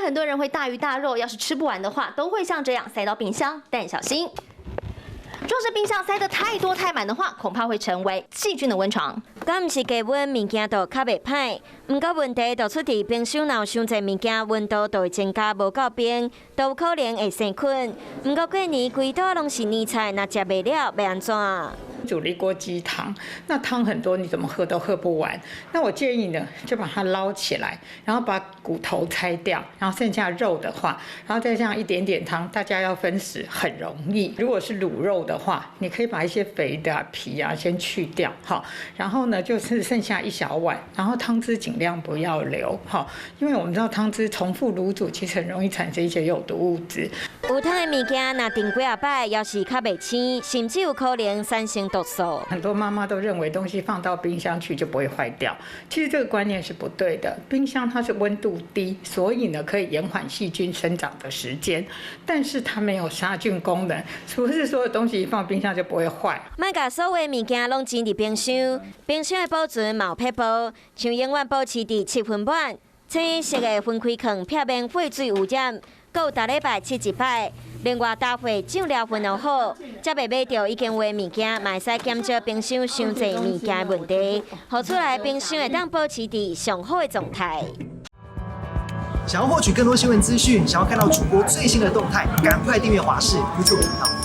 很多人会大鱼大肉，要是吃不完的话，都会像这样塞到冰箱，但小心。 若是冰箱塞得太多太满的话，恐怕会成为细菌的温床。敢毋是低温物件就较袂歹，毋过问题就出伫冰箱内伤侪物件温度就会增加无够冰，都有可能会生菌。毋过过年规桌拢是年菜，若食袂了要安怎？ 煮了一锅鸡汤，那汤很多，你怎么喝都喝不完。那我建议呢，就把它捞起来，然后把骨头拆掉，然后剩下肉的话，然后再这样一点点汤，大家要分食很容易。如果是卤肉的话，你可以把一些肥的皮啊先去掉，好，然后呢就是剩下一小碗，然后汤汁尽量不要留，好，因为我们知道汤汁重复卤煮其实很容易产生一些有毒物质。有汤的物件若订几啊摆，要是较袂青，甚至有可能产生毒素。很多妈妈都认为东西放到冰箱去就不会坏掉，其实这个观念是不对的。冰箱它是温度低，所以呢可以延缓细菌生长的时间，但是它没有杀菌功能，不是所有东西一放冰箱就不会坏。莫甲所有物件拢放伫冰箱，冰箱的保存嘛有撇步，像永远保持伫7分满，青色的分开壳避免废水污染。 搁有逐礼拜切一摆，另外搭配酱料分好好，才袂买到已经有的物件，嘛会使减少冰箱伤侪物件的问题，互出来冰箱会当保持伫上好的状态。想要获取更多新闻资讯，想要看到主播最新的动态，赶快订阅华视 YouTube 频道。